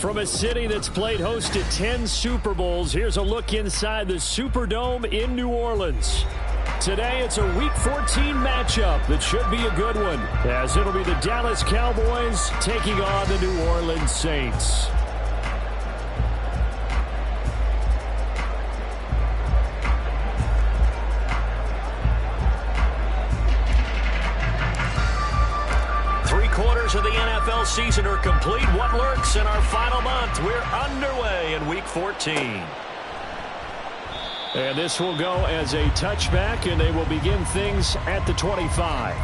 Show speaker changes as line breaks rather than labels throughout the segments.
From a city that's played host to 10 Super Bowls, here's a look inside the Superdome in New Orleans. Today, it's a Week 14 matchup that should be a good one, as it'll be the Dallas Cowboys taking on the New Orleans Saints.
Of the NFL season are complete. What lurks in our final month? We're underway in Week 14.
And this will go as a touchback, and they will begin things at the 25.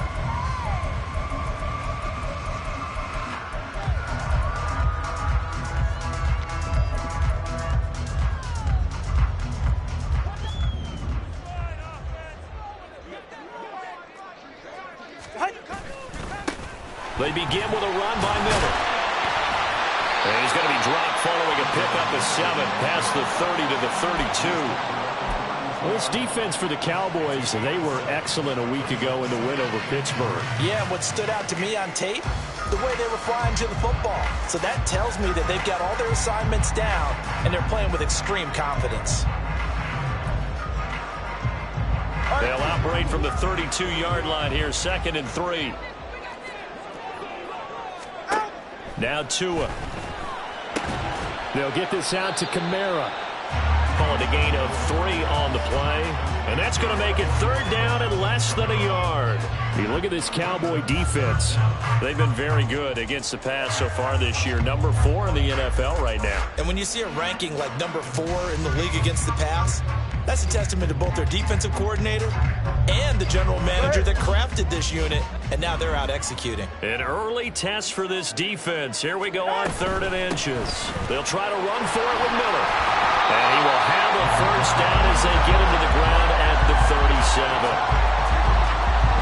They begin with a run by Miller. And he's going to be dropped following a pickup of 7 past the 30 to the 32.
Well, this defense for the Cowboys, they were excellent a week ago in the win over Pittsburgh.
Yeah, what stood out to me on tape, the way they were flying to the football. So that tells me that they've got all their assignments down, and they're playing with extreme confidence.
They'll operate from the 32-yard line here, 2nd and 3. Now Tua.
They'll get this out to Kamara.
Call it a gain of 3 on the play. And that's going to make it 3rd down and less than a yard.
You look at this Cowboy defense.
They've been very good against the pass so far this year. Number 4 in the NFL right now.
And when you see a ranking like number 4 in the league against the pass, that's a testament to both their defensive coordinator and the general manager that crafted this unit, and now they're out executing.
An early test for this defense. Here we go on 3rd and inches. They'll try to run for it with Miller. And he will have a 1st down as they get him to the ground at the 37.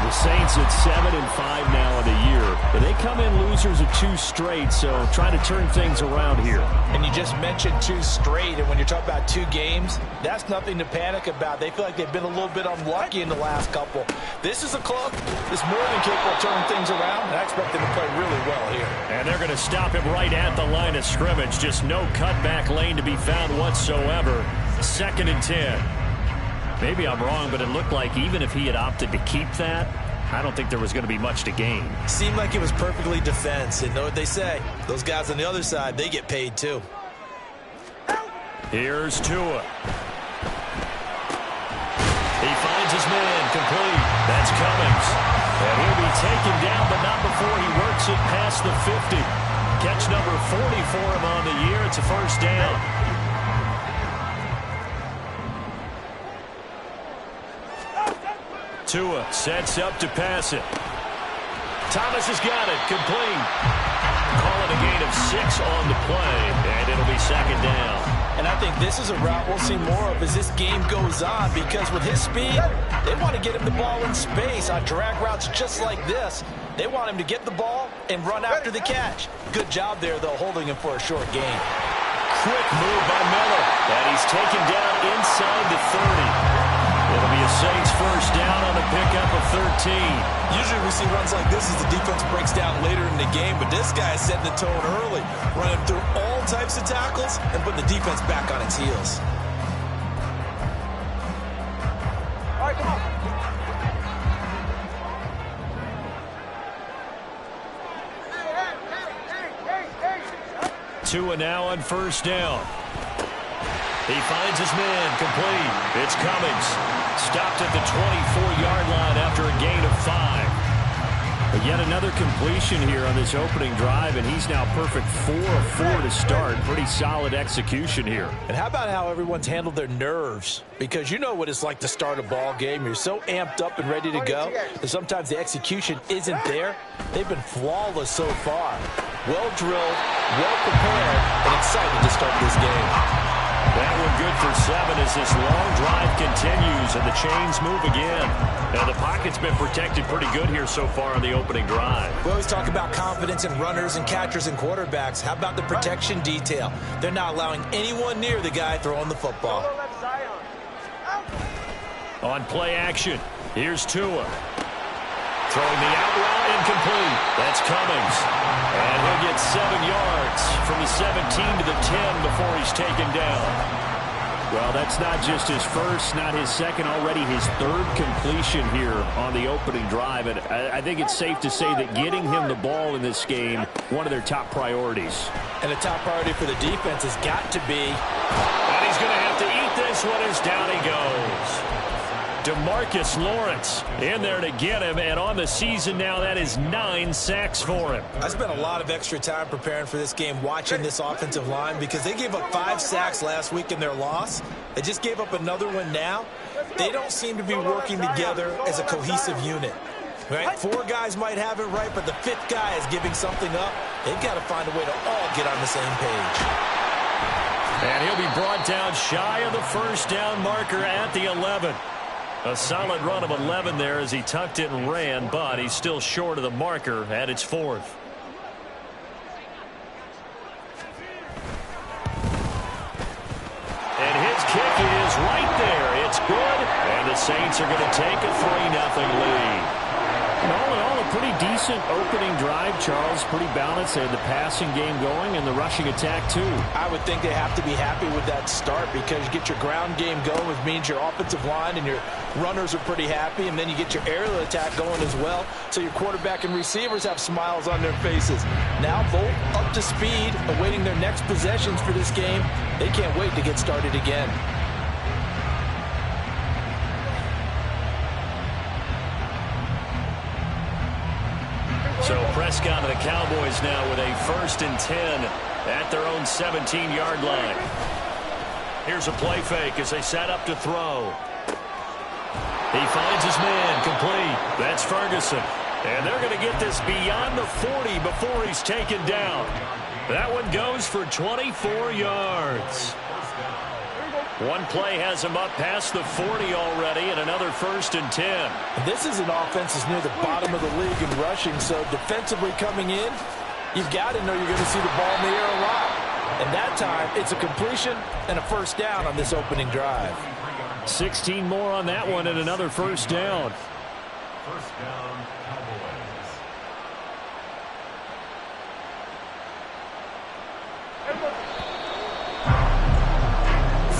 The Saints at 7-5 now in the year. But they come in losers of 2 straight, so trying to turn things around here.
And you just mentioned 2 straight, and when you're talking about 2 games, that's nothing to panic about. They feel like they've been a little bit unlucky in the last couple. This is a club that's more than capable of turning things around, and I expect them to play really well here.
And they're going to stop him right at the line of scrimmage. Just no cutback lane to be found whatsoever. 2nd and 10. Maybe I'm wrong, but it looked like even if he had opted to keep that, I don't think there was going to be much to gain.
Seemed like it was perfectly defense. And know what they say? Those guys on the other side, they get paid too.
Here's Tua. He finds his man complete. That's Cummings. And he'll be taken down, but not before he works it past the 50. Catch number 40 for him on the year. It's a 1st down. Tua sets up to pass it. Thomas has got it. Complete. Call it a gain of 6 on the play, and it'll be 2nd down.
And I think this is a route we'll see more of as this game goes on, because with his speed, they want to get him the ball in space on drag routes just like this. They want him to get the ball and run after the catch. Good job there, though, holding him for a short gain.
Quick move by Miller, and he's taken down inside the 30. It'll be a Saints 1st down on a pickup of 13.
Usually we see runs like this as the defense breaks down later in the game, but this guy is setting the tone early, running through all types of tackles and putting the defense back on its heels. All right, come on.
Tua now on 1st down. He finds his man complete. It's Cummings. Stopped at the 24-yard line after a gain of 5.
But yet another completion here on this opening drive, and he's now perfect 4 of 4 to start. Pretty solid execution here.
And how about how everyone's handled their nerves? Because you know what it's like to start a ball game. You're so amped up and ready to go that sometimes the execution isn't there. They've been flawless so far. Well drilled, well prepared, and excited to start this game.
That one good for 7 as this long drive continues and the chains move again. Now the pocket's been protected pretty good here so far on the opening drive.
We always talk about confidence in runners and catchers and quarterbacks. How about the protection detail? They're not allowing anyone near the guy throwing the football.
On play action, here's Tua. Throwing the out route incomplete. That's Cummings. And he'll get 7 yards from the 17 to the 10 before he's taken down.
Well, that's not just his first, not his second, already his third completion here on the opening drive. And I think it's safe to say that getting him the ball in this game, one of their top priorities.
And a top priority for the defense has got to be.
And he's going to have to eat this one as down he goes. DeMarcus Lawrence in there to get him, and on the season now, that is 9 sacks for him.
I spent a lot of extra time preparing for this game, watching this offensive line, because they gave up 5 sacks last week in their loss. They just gave up another one now. They don't seem to be working together as a cohesive unit. Right? 4 guys might have it right, but the 5th guy is giving something up. They've got to find a way to all get on the same page.
And he'll be brought down shy of the first down marker at the 11. A solid run of 11 there as he tucked it and ran, but he's still short of the marker at its 4th. And his kick is right there. It's good, and the Saints are going to take a 3-0 lead.
And all in all, a pretty decent opening drive, Charles. Pretty balanced. They had the passing game going and the rushing attack, too.
I would think they have to be happy with that start because you get your ground game going, which means your offensive line and your runners are pretty happy, and then you get your aerial attack going as well, so your quarterback and receivers have smiles on their faces. Now Volt up to speed, awaiting their next possessions for this game. They can't wait to get started again.
So Prescott and the Cowboys now with a 1st and 10 at their own 17-yard line. Here's a play fake as they set up to throw. He finds his man, complete. That's Ferguson. And they're going to get this beyond the 40 before he's taken down. That one goes for 24 yards. One play has him up past the 40 already, and another 1st and 10.
This is an offense that's near the bottom of the league in rushing, so defensively coming in, you've got to know you're going to see the ball in the air a lot. And that time, it's a completion and a 1st down on this opening drive.
16 more on that one and another 1st down.
1st down, Cowboys.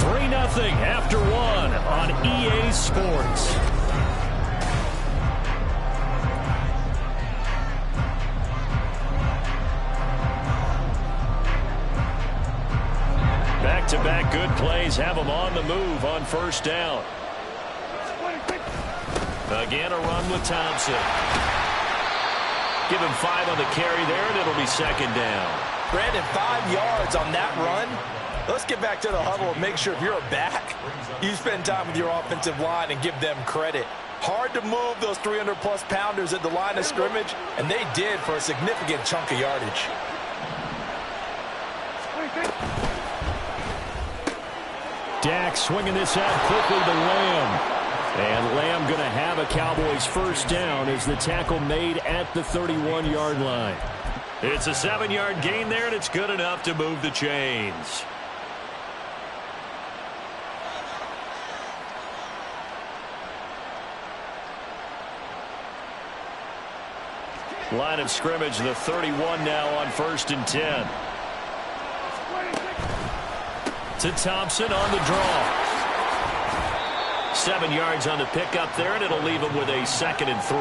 3-0 after 1 on EA Sports. Back-to-back good plays have them on the move on 1st down. Again, a run with Thompson. Give him 5 on the carry there, and it'll be 2nd down.
Brandon, 5 yards on that run. Let's get back to the huddle and make sure if you're a back, you spend time with your offensive line and give them credit. Hard to move those 300-plus pounders at the line of scrimmage, and they did for a significant chunk of yardage.
Dak swinging this out quickly to Lamb. And Lamb going to have a Cowboys 1st down as the tackle made at the 31-yard line.
It's a 7-yard gain there, and it's good enough to move the chains. Line of scrimmage, the 31 now on 1st and 10. To Thompson on the draw. 7 yards on the pickup there, and it'll leave him with a 2nd and 3.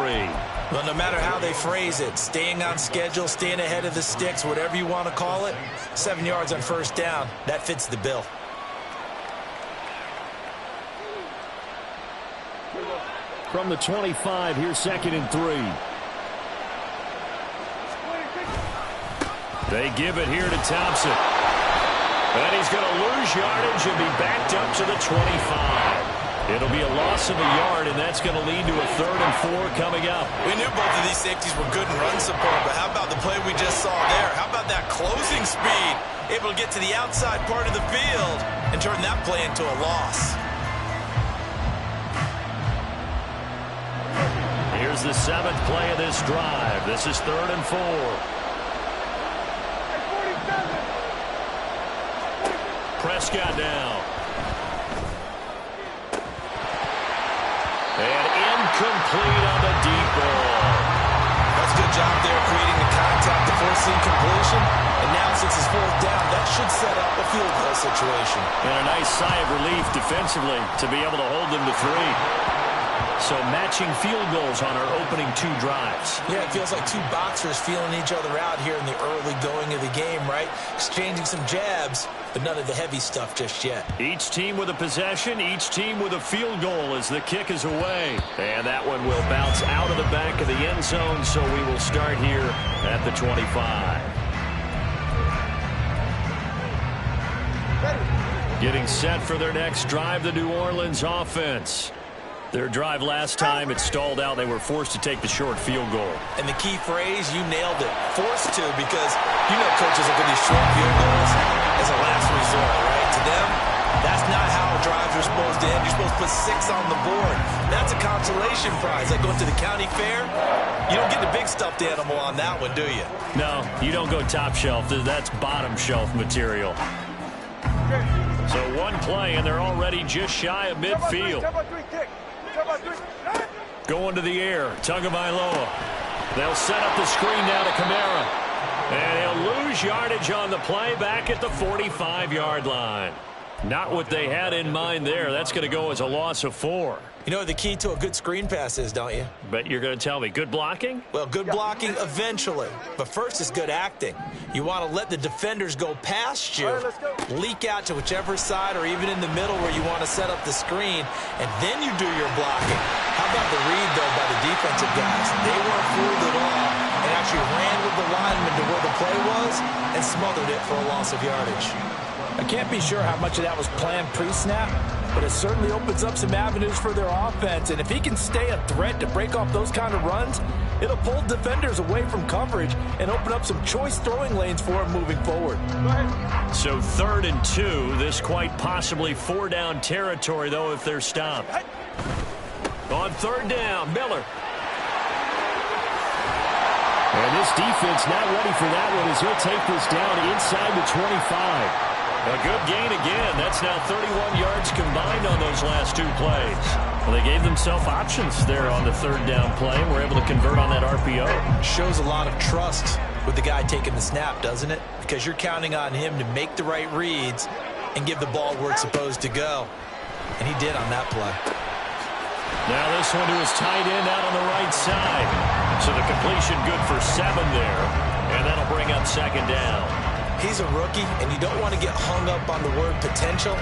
Well, no matter how they phrase it, staying on schedule, staying ahead of the sticks, whatever you want to call it, 7 yards on 1st down, that fits the bill.
From the 25, here's 2nd and 3.
They give it here to Thompson. And he's going to lose yardage and be backed up to the 25. It'll be a loss of a yard, and that's going to lead to a 3rd and 4 coming up.
We knew both of these safeties were good in run support, but how about the play we just saw there? How about that closing speed? Able to get to the outside part of the field and turn that play into a loss.
Here's the 7th play of this drive. This is 3rd and 4. Prescott now. And incomplete on the deep ball.
That's a good job there creating the contact to force
seam completion. And now since it's fourth down, that should set up a field goal situation.
And a nice sigh of relief defensively to be able to hold them to 3. So matching field goals on our opening 2 drives.
Yeah, it feels like 2 boxers feeling each other out here in the early going of the game, right? Exchanging some jabs, but none of the heavy stuff just yet.
Each team with a possession, each team with a field goal as the kick is away. And that one will bounce out of the back of the end zone, so we will start here at the 25. Getting set for their next drive, the New Orleans offense. Their drive last time, it stalled out. They were forced to take the short field goal.
And the key phrase, you nailed it. Forced to, because you know coaches look at these short field goals as a last resort, right? To them, that's not how drives are supposed to end. You're supposed to put 6 on the board. That's a consolation prize. Like going to the county fair, you don't get the big stuffed animal on that one, do you?
No, you don't go top shelf. That's bottom shelf material. So one play, and they're already just shy of midfield. Going to the air, Tagovailoa. They'll set up the screen now to Kamara. And he'll lose yardage on the play back at the 45-yard line. Not what they had in mind there. That's going to go as a loss of 4.
You know what the key to a good screen pass is, don't you?
Bet you're going to tell me. Good blocking?
Well, good blocking eventually. But first is good acting. You want to let the defenders go past you, leak out to whichever side or even in the middle where you want to set up the screen, and then you do your blocking. How about the read, though, by the defensive guys? They weren't fooled at all and actually ran with the lineman to where the play was and smothered it for a loss of yardage. I can't be sure how much of that was planned pre-snap, but it certainly opens up some avenues for their offense. And if he can stay a threat to break off those kind of runs, it'll pull defenders away from coverage and open up some choice throwing lanes for him moving forward.
So 3rd and 2. This quite possibly 4-down territory, though, if they're stopped. On 3rd down, Miller.
And this defense not ready for that one as he'll take this down inside the 25.
A good gain again. That's now 31 yards combined on those last 2 plays. Well, they gave themselves options there on the 3rd down play and were able to convert on that RPO.
Shows a lot of trust with the guy taking the snap, doesn't it? Because you're counting on him to make the right reads and give the ball where it's supposed to go. And he did on that play.
Now this one to his tight end out on the right side. So the completion good for 7 there. And that'll bring up 2nd down.
He's a rookie, and you don't want to get hung up on the word potential.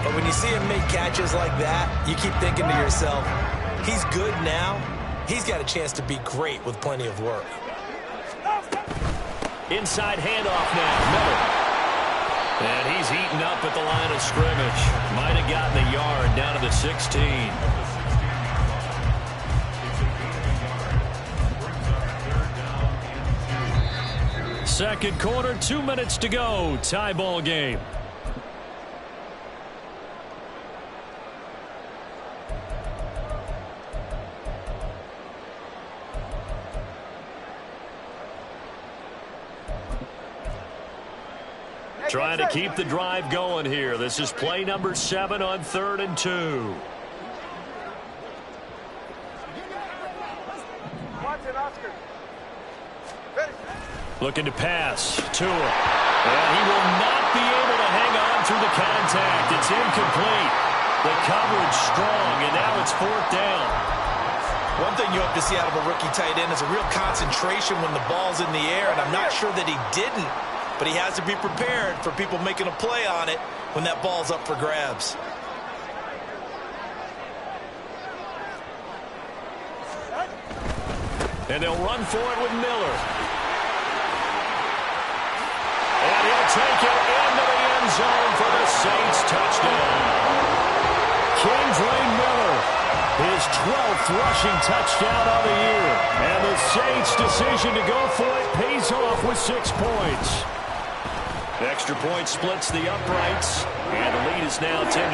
But when you see him make catches like that, you keep thinking to yourself, he's good now. He's got a chance to be great with plenty of work.
Inside handoff now, Miller. And he's eaten up at the line of scrimmage. Might have gotten a yard down to the 16. Second quarter, 2 minutes to go. Tie ball game. Trying to keep the drive going here. This is play number 7 on 3rd and 2. Looking to pass. Tua. And he will not be able to hang on through the contact. It's incomplete. The coverage strong, and now it's 4th down.
One thing you hope to see out of a rookie tight end is a real concentration when the ball's in the air, and I'm not sure that he didn't, but he has to be prepared for people making a play on it when that ball's up for grabs.
And they'll run for it with Miller. And he'll take it into the end zone for the Saints touchdown.
Kendre Miller, his 12th rushing touchdown of the year. And the Saints' decision to go for it pays off with 6 points.
Extra point splits the uprights, and the lead is now 10-3.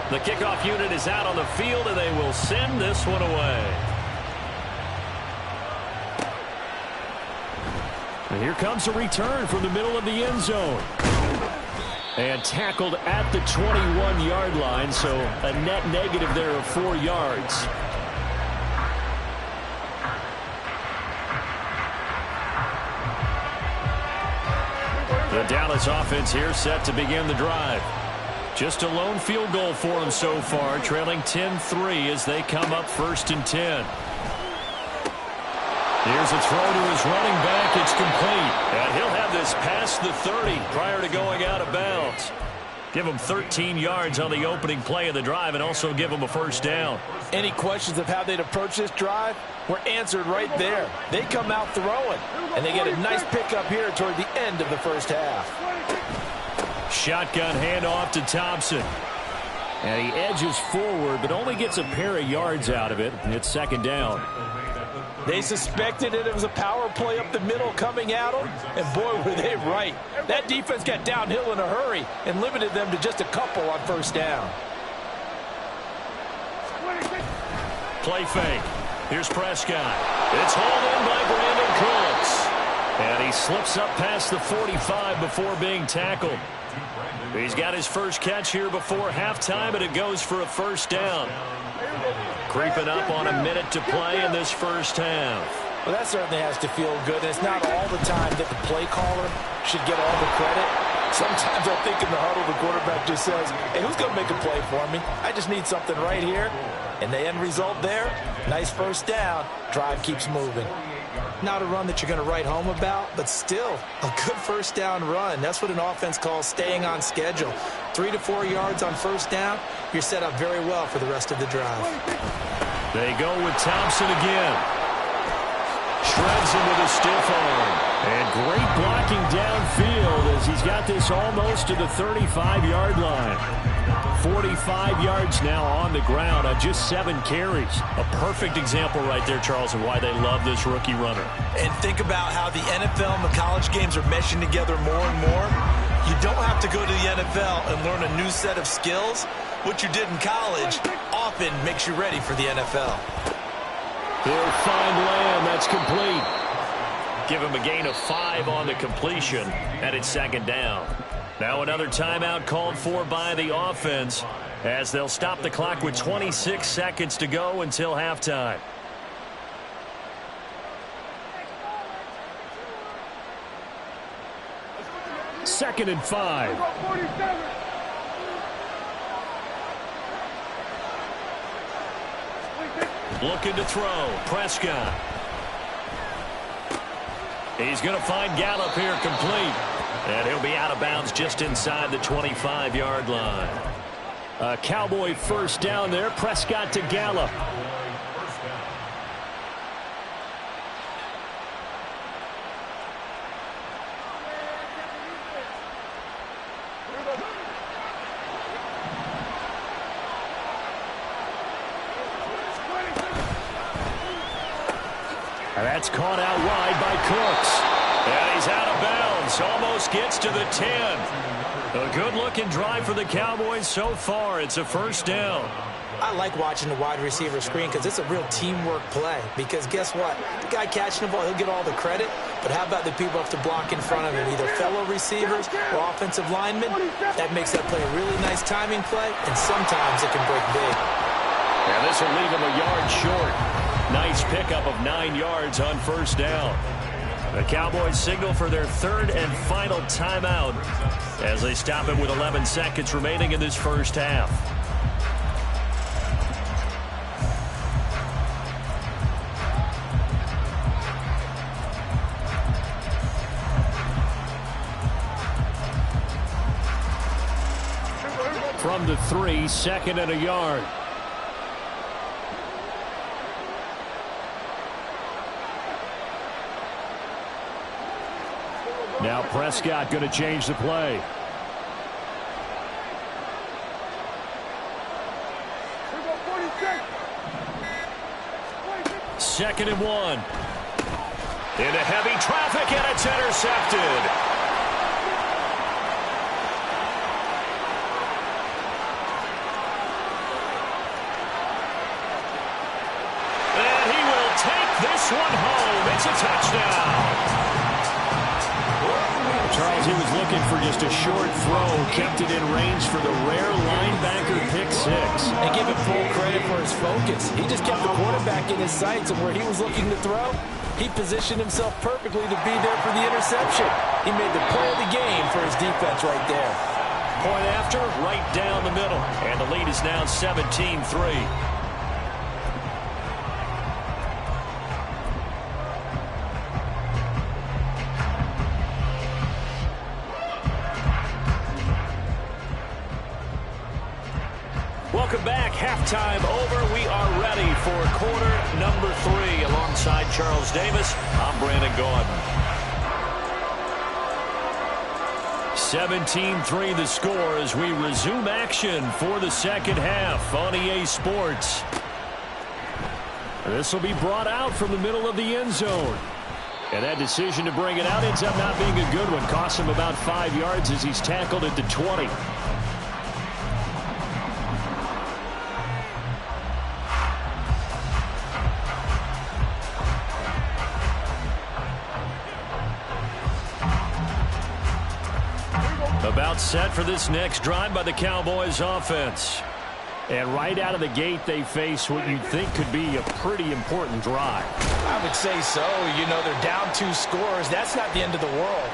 The kickoff unit is out on the field, and they will send this one away.
And here comes a return from the middle of the end zone. And tackled at the 21-yard line, so a net negative there of 4 yards. The Dallas offense here set to begin the drive. Just a lone field goal for them so far, trailing 10-3 as they come up 1st and 10. Here's a throw to his running back. It's complete. And he'll have this past the 30 prior to going out of bounds. Give him 13 yards on the opening play of the drive and also give him a first down.
Any questions of how they'd approach this drive were answered right there. They come out throwing, and they get a nice pickup here toward the end of the first half.
Shotgun handoff to Thompson. And he edges forward, but only gets a pair of yards out of it. And it's 2nd down.
They suspected it was a power play up the middle coming at them, and boy, were they right. That defense got downhill in a hurry and limited them to just a couple on 1st down.
Play fake. Here's Prescott. It's hauled in by Brandon Cooks. And he slips up past the 45 before being tackled. He's got his first catch here before halftime, and it goes for a first down. Creeping up on a minute to play in this first half.
Well, that certainly has to feel good, and it's not all the time that the play caller should get all the credit. Sometimes I think in the huddle, the quarterback just says, hey, who's going to make a play for me? I just need something right here. And the end result there, nice first down. Drive keeps moving. Not a run that you're going to write home about, but still a good first down run. That's what an offense calls staying on schedule. 3 to 4 yards on first down, you're set up very well for the rest of the drive.
They go with Thompson again. Shreds him with a stiff arm. And great blocking downfield as he's got this almost to the 35-yard line. 45 yards now on the ground on just 7 carries. A perfect example right there, Charles, of why they love this rookie runner.
And think about how the NFL and the college games are meshing together more and more. You don't have to go to the NFL and learn a new set of skills. What you did in college often makes you ready for the NFL.
He'll find Lamb. That's complete. Give him a gain of 5 on the completion, and it's 2nd down. Now another timeout called for by the offense as they'll stop the clock with 26 seconds to go until halftime. Second and 5. Looking to throw. Prescott. He's going to find Gallup here complete. And he'll be out of bounds just inside the 25-yard line. A Cowboy first down there. Prescott to Gallup. And that's caught out wide by Cooks. And he's out of bounds. Almost gets to the 10. A good-looking drive for the Cowboys so far. It's a first down.
I like watching the wide receiver screen because it's a real teamwork play. Because guess what? The guy catching the ball, he'll get all the credit. But how about the people have to block in front of him, either fellow receivers or offensive linemen? That makes that play a really nice timing play, and sometimes it can break big.
And this will leave him a yard short. Nice pickup of 9 yards on first down. The Cowboys signal for their 3rd and final timeout as they stop it with 11 seconds remaining in this first half. From the 3, 2nd and a yard. Now Prescott going to change the play. Second and 1. Into heavy traffic, and it's intercepted. And he will take this one home. It's a touchdown. Charles, he was looking for just a short throw, kept it in range for the rare linebacker pick 6.
And give him full credit for his focus. He just kept the quarterback in his sights, and where he was looking to throw, He positioned himself perfectly to be there for the interception. He made the play of the game for his defense right there.
Point after, right down the middle. And the lead is now 17-3. Welcome back. Halftime over. We are ready for quarter number 3. Alongside Charles Davis, I'm Brandon Gaudin. 17-3 the score as we resume action for the second half on EA Sports. This will be brought out from the middle of the end zone. And that decision to bring it out ends up not being a good one. Costs him about 5 yards as he's tackled at the 20. About set for this next drive by the Cowboys offense. And right out of the gate, they face what you'd think could be a pretty important drive.
I would say so. You know, they're down 2 scores. That's not the end of the world.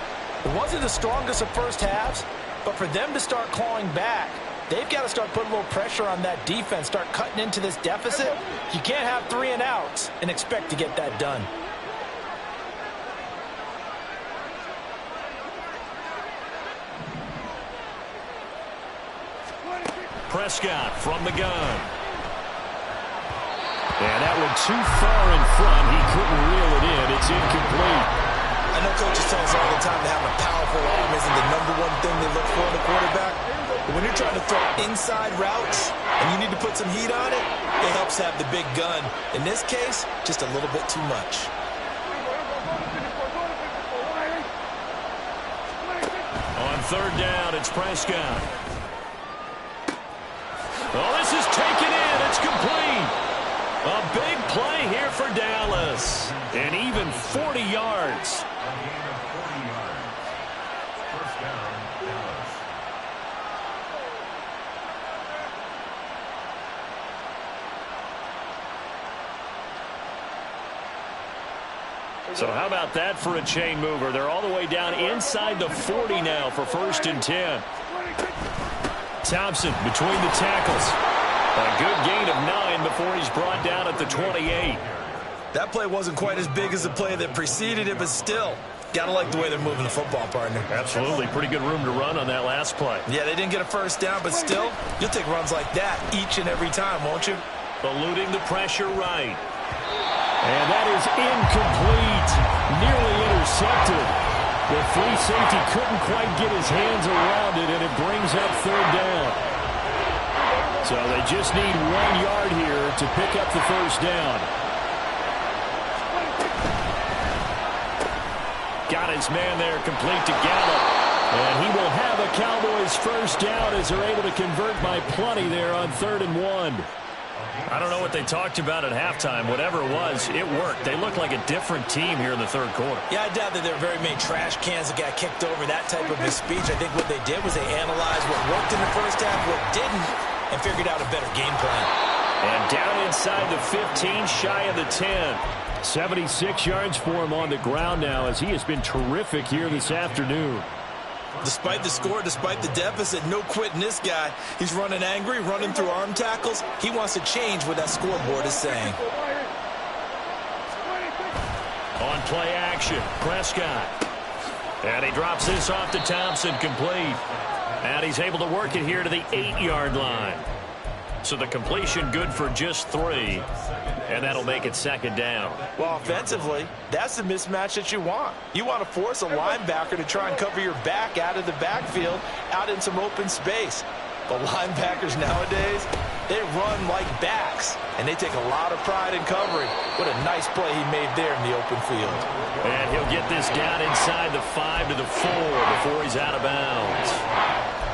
It wasn't the strongest of first halves, but for them to start clawing back, they've got to start putting a little pressure on that defense, start cutting into this deficit. You can't have 3 and outs and expect to get that done.
Prescott from the gun. And that one too far in front. He couldn't reel it in. It's incomplete.
I know coaches tell us all the time that having a powerful arm isn't the #1 thing they look for in a quarterback. But when you're trying to throw inside routes and you need to put some heat on it, it helps have the big gun. In this case, just a little bit too much.
On third down, it's Prescott. Oh, this is taken in. It's complete. A big play here for Dallas. And even 40 yards.
A gain of 40 yards. First down, Dallas.
So how about that for a chain mover? They're all the way down inside the 40 now for 1st and 10. Thompson between the tackles. A good gain of 9 before he's brought down at the 28.
That play wasn't quite as big as the play that preceded it, but still, gotta like the way they're moving the football, partner.
Absolutely. Pretty good room to run on that last play.
Yeah, they didn't get a first down, but still, you'll take runs like that each and every time, won't you?
Eluding the pressure right. And that is incomplete. Nearly intercepted. The free safety couldn't quite get his hands around it, and it brings up 3rd down. So they just need 1 yard here to pick up the 1st down. Got his man there, complete to Gallup. And he will have a Cowboys 1st down as they're able to convert by plenty there on 3rd and 1. I don't know what they talked about at halftime. Whatever it was, it worked. They look like a different team here in the 3rd quarter.
Yeah, I doubt that there are very many trash cans that got kicked over, that type of a speech. I think what they did was they analyzed what worked in the first half, what didn't, and figured out a better game plan.
And down inside the 15, shy of the 10. 76 yards for him on the ground now as he has been terrific here this afternoon.
Despite the score, despite the deficit, no quitting this guy. He's running angry, running through arm tackles. He wants to change what that scoreboard is saying.
On play action, Prescott. And he drops this off to Thompson, complete. And he's able to work it here to the 8-yard line. So the completion good for just 3. And that'll make it 2nd down.
Well, offensively, that's the mismatch that you want. You want to force a linebacker to try and cover your back out of the backfield, out in some open space. But linebackers nowadays, they run like backs, and they take a lot of pride in covering. What a nice play he made there in the open field.
And he'll get this down inside the 5 to the 4 before he's out of bounds.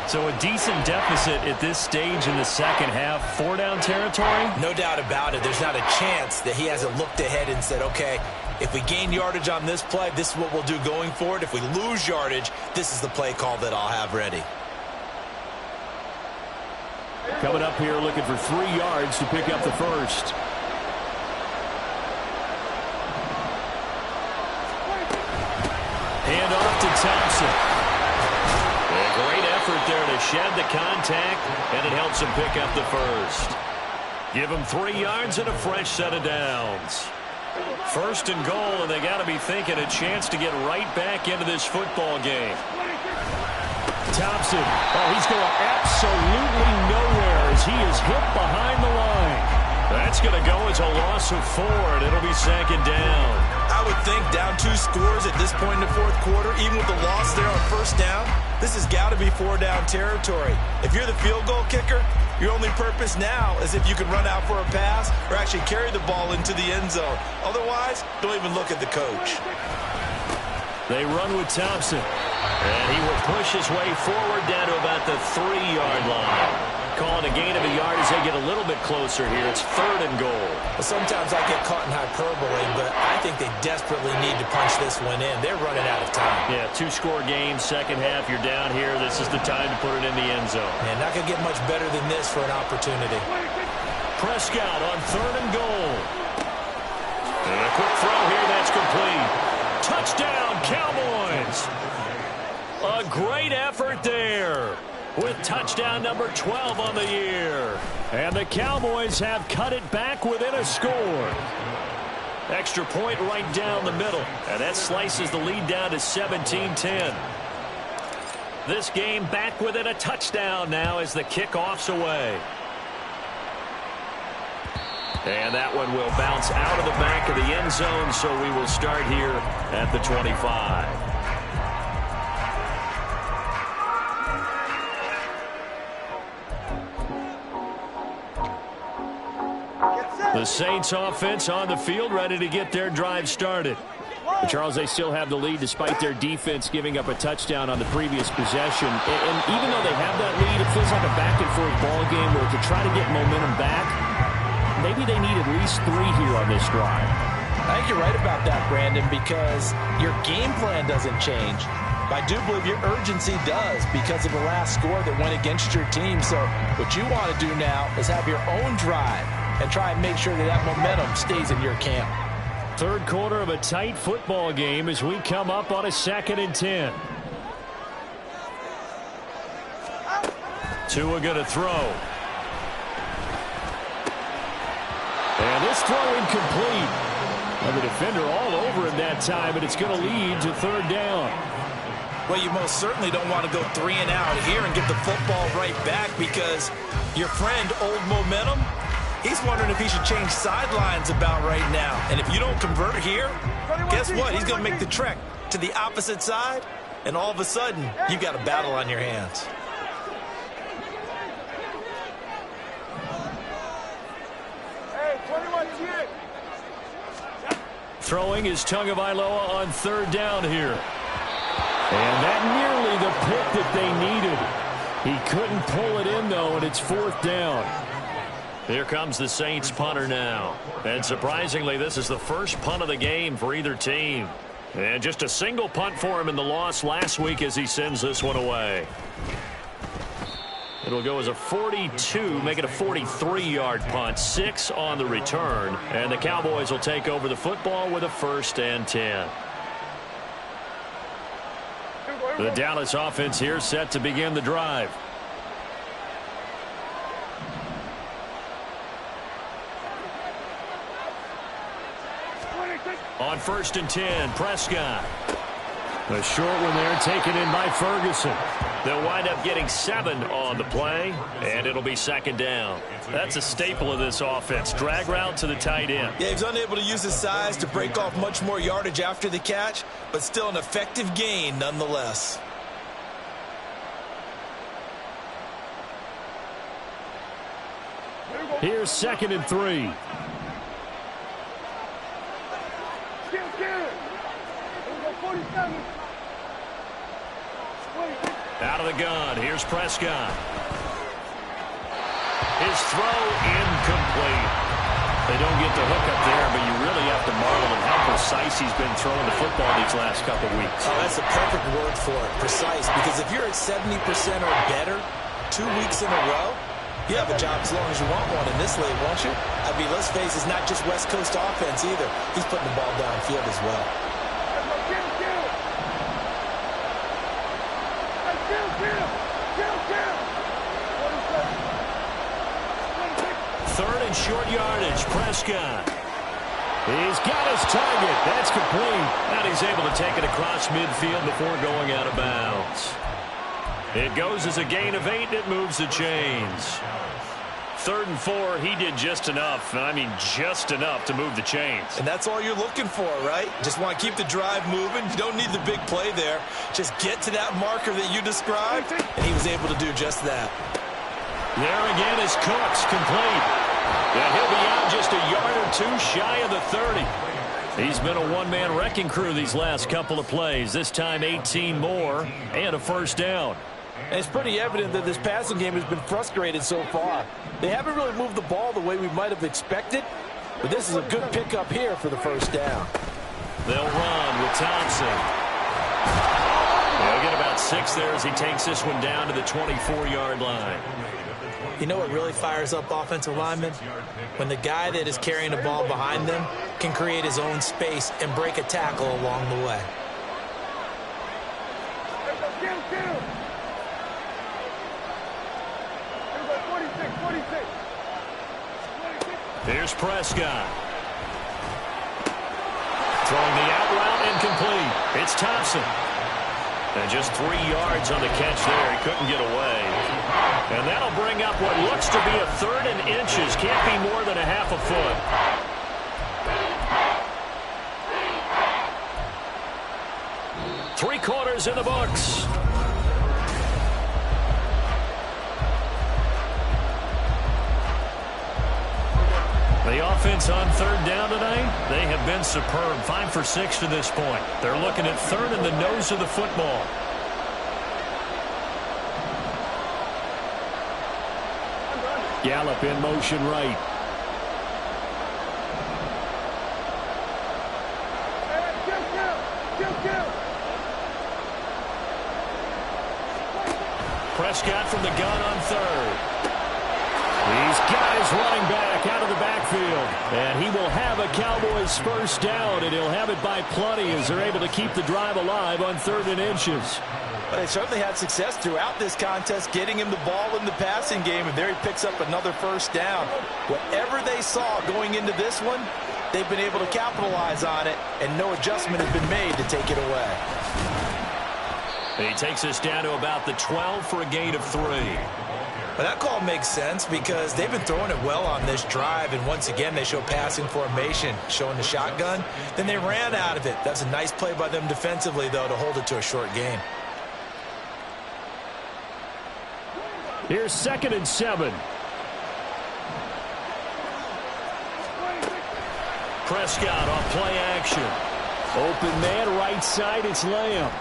So a decent deficit at this stage in the second half. 4-down territory?
No doubt about it. There's not a chance that he hasn't looked ahead and said, okay, if we gain yardage on this play, this is what we'll do going forward. If we lose yardage, this is the play call that I'll have ready.
Coming up here looking for 3 yards to pick up the 1st. to Thompson.
A great effort there to shed the contact, and it helps him pick up the first. Give him 3 yards and a fresh set of downs. First and goal, and they got to be thinking a chance to get right back into this football game.
Thompson, oh, he's going absolutely nowhere as he is hit behind the line.
That's going to go as a loss of 4, and it'll be second down.
I would think down 2 scores at this point in the fourth quarter, even with the loss there on first down, this has got to be 4-down territory. If you're the field goal kicker, your only purpose now is if you can run out for a pass or actually carry the ball into the end zone. Otherwise, don't even look at the coach.
They run with Thompson.
And he will push his way forward down to about the 3-yard line. Calling a gain of a yard as they get a little bit closer here. It's 3rd and goal.
Well, sometimes I get caught in hyperbole, but I think they desperately need to punch this one in. They're running out of time.
Yeah, 2-score game, second half. You're down here. This is the time to put it in the end zone.
Man, not going to get much better than this for an opportunity.
Prescott on 3rd and goal.
And a quick throw here. That's complete.
Touchdown, Cowboys. A great effort there with touchdown number 12 on the year. And the Cowboys have cut it back within a score. Extra point right down the middle. And that slices the lead down to 17-10. This game back within a touchdown now as the kickoff's away. And that one will bounce out of the back of the end zone, so we will start here at the 25. The Saints offense on the field, ready to get their drive started. But Charles, they still have the lead despite their defense giving up a touchdown on the previous possession. And even though they have that lead, it feels like a back-and-forth ball game where to try to get momentum back, maybe they need at least 3 here on this drive.
I think you're right about that, Brandon, because your game plan doesn't change. I do believe your urgency does because of the last score that went against your team. So what you want to do now is have your own drive and try and make sure that that momentum stays in your camp.
3rd quarter of a tight football game as we come up on a 2nd and 10. Tua going to throw. And this throw incomplete. And the defender all over him that time, but it's going to lead to 3rd down.
Well, you most certainly don't want to go 3 and out here and get the football right back because your friend, Old Momentum, he's wondering if he should change sidelines about right now. And if you don't convert here, guess what? He's going to make the trek to the opposite side, and all of a sudden, you've got a battle on your hands.
Throwing is Tagovailoa on 3rd down here. And that nearly the pick that they needed. He couldn't pull it in, though, and it's 4th down.
Here comes the Saints punter now. And surprisingly, this is the first punt of the game for either team. And just a single punt for him in the loss last week as he sends this one away. It'll go as a 42, make it a 43-yard punt, 6 on the return. And the Cowboys will take over the football with a 1st and 10.
The Dallas offense here set to begin the drive. On 1st and 10, Prescott. A short one there taken in by Ferguson. They'll wind up getting 7 on the play, and it'll be 2nd down. That's a staple of this offense. Drag route to the tight end.
Yeah, he's unable to use his size to break off much more yardage after the catch, but still an effective gain nonetheless.
Here's 2nd and 3. Out of the gun. Here's Prescott. His throw incomplete. They don't get the hook up there, but you really have to marvel at how precise he's been throwing the football these last couple weeks.
Oh, that's a perfect word for it, precise, because if you're at 70% or better 2 weeks in a row, you have a job as long as you want one in this league, won't you? I mean, let's face it, it's not just West Coast offense either. He's putting the ball downfield as well.
in short yardage. Prescott. He's got his target. That's complete. And he's able to take it across midfield before going out of bounds. It goes as a gain of 8, and it moves the chains. 3rd and 4, he did just enough, and I mean just enough to move the chains.
And that's all you're looking for, right? Just want to keep the drive moving. You don't need the big play there. Just get to that marker that you described, and he was able to do just that.
There again is Cooks, complete. And he'll be out just a yard or 2 shy of the 30. He's been a one-man wrecking crew these last couple of plays. This time 18 more and a first down.
And it's pretty evident that this passing game has been frustrated so far. They haven't really moved the ball the way we might have expected, but this is a good pickup here for the first down.
They'll run with Thompson. They'll get about 6 there as he takes this one down to the 24-yard line.
You know what really fires up offensive linemen? When the guy that is carrying the ball behind them can create his own space and break a tackle along the way.
Here's Prescott. Throwing the out route incomplete. It's Thompson. And just 3 yards on the catch there. He couldn't get away. And that'll bring up what looks to be a 3rd and inches. Can't be more than a half a foot. Three-quarters in the books. The offense on 3rd down tonight, they have been superb. 5 for 6 to this point. They're looking at 3rd in the nose of the football.
Gallup in motion right.
Prescott from the gun on 3rd. He's got his running back out of the backfield. And he will have a Cowboys first down, and he'll have it by plenty as they're able to keep the drive alive on 3rd and inches.
But they certainly had success throughout this contest getting him the ball in the passing game, and there he picks up another first down. Whatever they saw going into this one, they've been able to capitalize on it, and no adjustment has been made to take it away.
He takes us down to about the 12 for a gain of 3.
Well, that call makes sense because they've been throwing it well on this drive, and once again they show passing formation, showing the shotgun. Then they ran out of it. That's a nice play by them defensively, though, to hold it to a short gain.
Here's 2nd and 7.
Prescott off play action.
Open man right side, it's Lamb.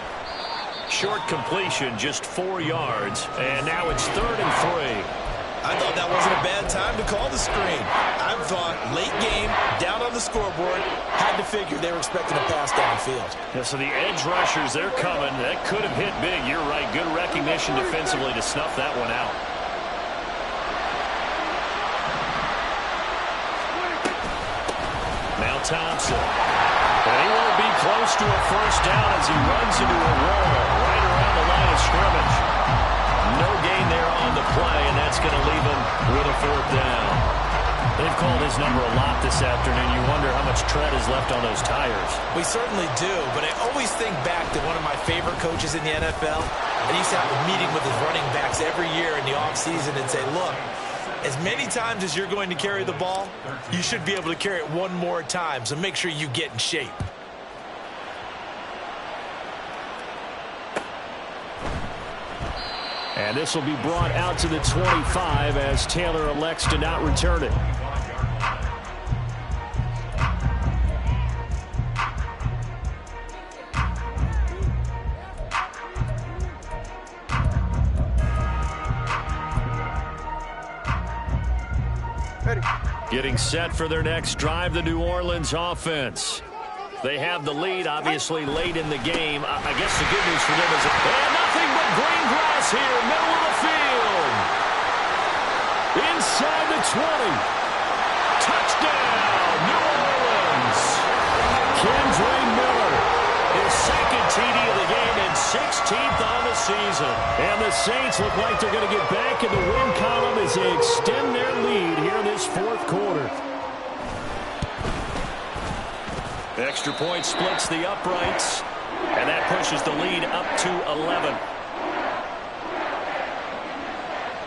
Short completion, just 4 yards. And now it's 3rd and 3.
I thought that wasn't a bad time to call the screen. I thought late game, down on the scoreboard, had to figure they were expecting a pass downfield.
Yeah, so the edge rushers, they're coming. That could have hit big. You're right. Good recognition defensively to snuff that one out. Now Thompson. And he won't be close to a first down as he runs into a wall right around the line of scrimmage. No gain there on the play, and that's going to leave him with a 4th down. They've called his number a lot this afternoon. You wonder how much tread is left on those tires.
We certainly do, but I always think back to one of my favorite coaches in the NFL. And he used to have a meeting with his running backs every year in the offseason and say, look, as many times as you're going to carry the ball, you should be able to carry it one more time, so make sure you get in shape.
And this will be brought out to the 25 as Taylor elects to not return it. Getting set for their next drive, the New Orleans offense. They have the lead, obviously, late in the game. I guess the good news for them is nothing but green grass here, middle of the field. Inside the 20. Touchdown, New Orleans. Kendre Miller, his 2nd TD of the game and 16
15th on the season.
And the Saints look like they're going to get back in the win column as they extend their lead here in this fourth quarter.
Extra point splits the uprights, and that pushes the lead up to 11.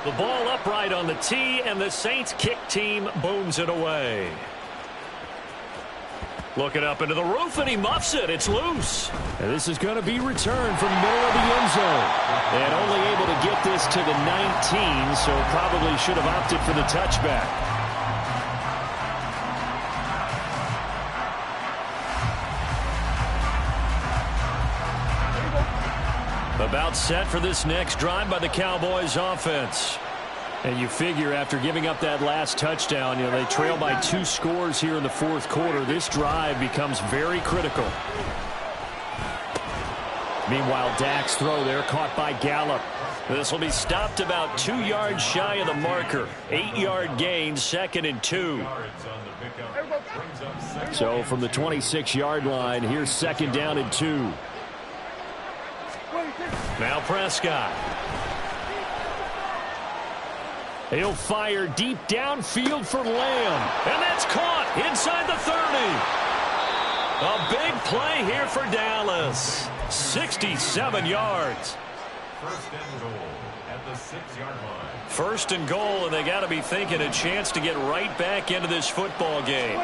The ball upright on the tee, and the Saints kick team booms it away. Looking up into the roof, and he muffs it. It's loose.
And this is going to be returned from the middle of the end zone. And only able to get this to the 19, so probably should have opted for the touchback.
About set for this next drive by the Cowboys offense.
And you figure after giving up that last touchdown, they trail by 2 scores here in the fourth quarter. This drive becomes very critical. Meanwhile, Dak's throw there caught by Gallup.
This will be stopped about 2 yards shy of the marker. 8-yard gain, 2nd and 2.
So from the 26-yard line, here's 2nd down and 2.
Now Prescott.
He'll fire deep downfield for Lamb.
And that's caught inside the 30. A big play here for Dallas. 67 yards.
First and goal at the 6-yard line.
First and goal, and they got to be thinking a chance to get right back into this football game.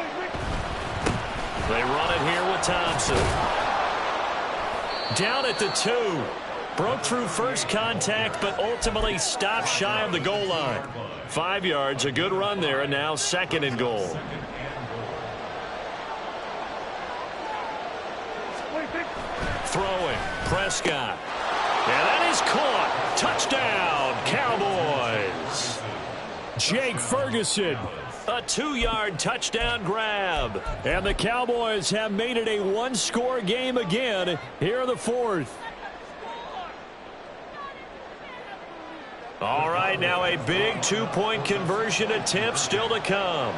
They run it here with Thompson. Down at the 2. Broke through first contact, but ultimately stopped shy of the goal line. 5 yards, a good run there, and now 2nd and goal. Throwing, Prescott. And that is caught. Touchdown, Cowboys.
Jake Ferguson.
A 2-yard touchdown grab.
And the Cowboys have made it a 1-score game again here in the fourth.
All right, now a big 2-point conversion attempt still to come.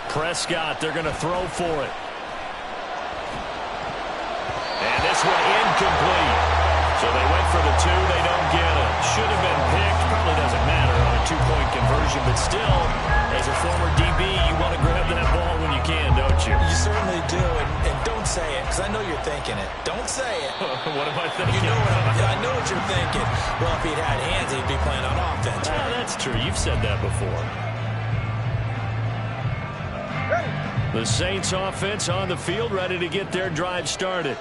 Prescott, they're going to throw for it. And this one incomplete. So they went for the 2, they don't get it. Should have been picked, probably doesn't matter on a 2-point conversion, but still, as a former DB, you want to grab that ball when you can, don't you?
You certainly do, and don't say it, because I know you're thinking it. Don't say it.
What am I thinking?
I know what you're thinking. Well, if he'd had hands, he'd be playing on offense.
Oh, that's true. You've said that before.
The Saints offense on the field, ready to get their drive started.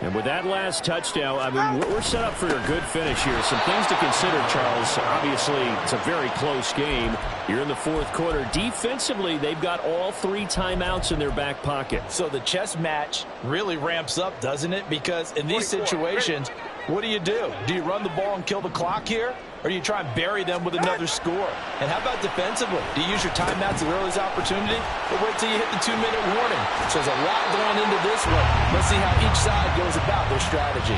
And with that last touchdown, I mean, we're set up for a good finish here. Some things to consider, Charles. Obviously, it's a very close game. You're in the fourth quarter. Defensively, they've got all 3 timeouts in their back pocket.
So the chess match really ramps up, doesn't it? Because in these situations, what do? Do you run the ball and kill the clock here? Or do you try and bury them with another score? And how about defensively? Do you use your timeouts at the earliest opportunity? Or wait till you hit the 2-minute warning? So there's a lot going into this one. Let's see how each side goes about their strategy.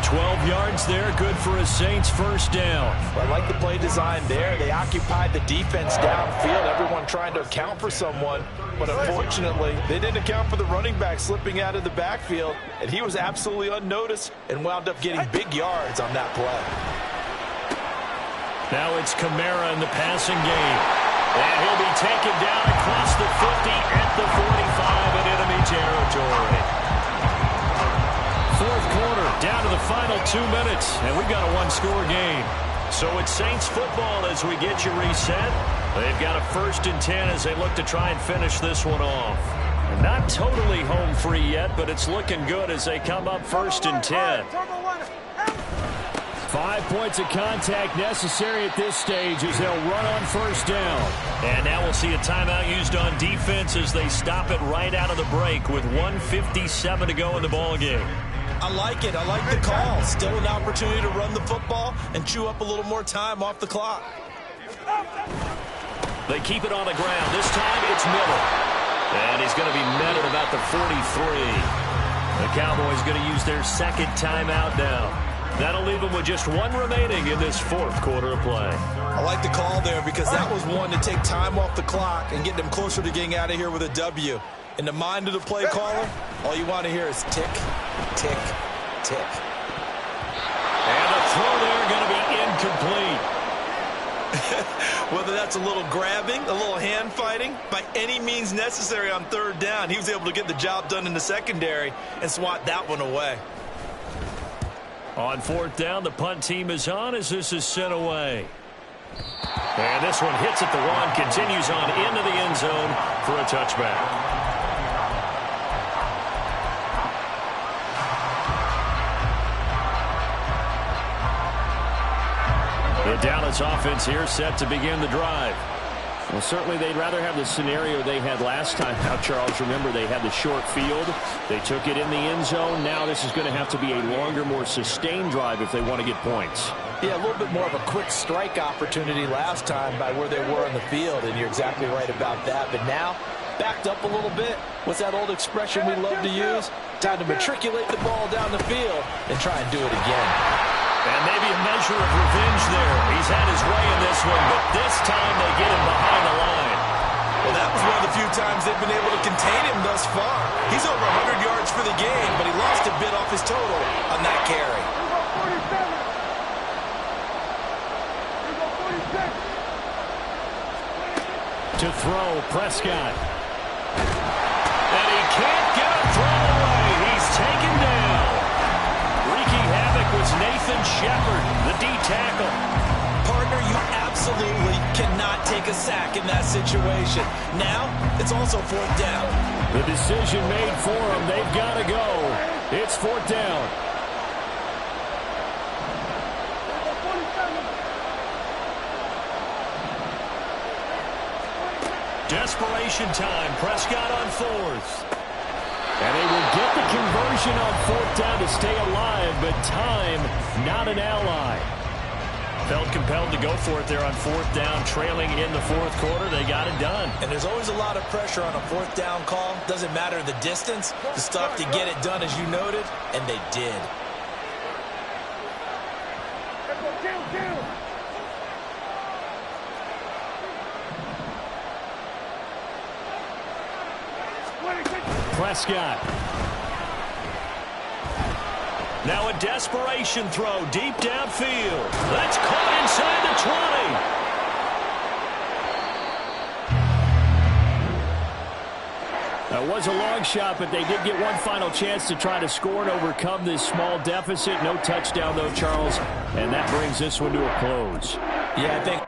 12 yards there, good for a Saints first down.
Well, I like the play design there. They occupied the defense downfield, everyone trying to account for someone. But unfortunately, they didn't account for the running back slipping out of the backfield. And he was absolutely unnoticed and wound up getting big yards on that play.
Now it's Kamara in the passing game. And he'll be taken down across the 50 at the 45 in enemy territory. Fourth quarter, down to the final 2 minutes, and we've got a 1-score game. So it's Saints football as we get you reset. They've got a 1st and 10 as they look to try and finish this one off. And not totally home free yet, but it's looking good as they come up 1st and 10.
5 points of contact necessary at this stage as they'll run on 1st down.
And now we'll see a timeout used on defense as they stop it right out of the break with 1:57 to go in the ballgame.
I like it. I like the call. Still an opportunity to run the football and chew up a little more time off the clock.
They keep it on the ground. This time it's Miller. And he's going to be met at about the 43. The Cowboys going to use their 2nd timeout now. That'll leave them with just one remaining in this fourth quarter of play.
I like the call there because that was one to take time off the clock and get them closer to getting out of here with a W. In the mind of the play caller, all you want to hear is tick, tick, tick.
And the throw there going to be incomplete.
Whether that's a little grabbing, a little hand fighting, by any means necessary on third down, he was able to get the job done in the secondary and swat that one away.
On fourth down, the punt team is on as this is sent away. And this one hits at the one, continues on into the end zone for a touchback. The Dallas offense here set to begin the drive.
Well, certainly they'd rather have the scenario they had last time. Now, Charles, remember they had the short field. They took it in the end zone. Now this is going to have to be a longer, more sustained drive if they want to get points.
Yeah, a little bit more of a quick strike opportunity last time by where they were on the field, and you're exactly right about that. But now, backed up a little bit. What's that old expression we love to use? Time to matriculate the ball down the field and try and do it again.
And maybe a measure of revenge there. He's had his way in this one, but this time they get him behind the line.
Well, that was one of the few times they've been able to contain him thus far. He's over 100 yards for the game, but he lost a bit off his total on that carry.
To throw, Prescott. And he can't get a throw away. He's taken down. Wreaking havoc was Nathan Shepard, the D tackle.
Partner, you absolutely cannot take a sack in that situation. Now, it's also fourth down.
The decision made for them. They've got to go. It's fourth down.
Desperation time. Prescott on fourth.
And they will get the conversion on fourth down to stay alive, but time, not an ally.
Felt compelled to go for it there on fourth down, trailing in the fourth quarter. They got it done.
And there's always a lot of pressure on a fourth down call. Doesn't matter the distance, the stuff to get it done, as you noted, and they did.
Prescott.
Now a desperation throw deep downfield. That's caught inside
That
the 20.
was a long shot, but they did get one final chance to try to score and overcome this small deficit. No touchdown, though, Charles, and that brings this one to a close.
Yeah, I think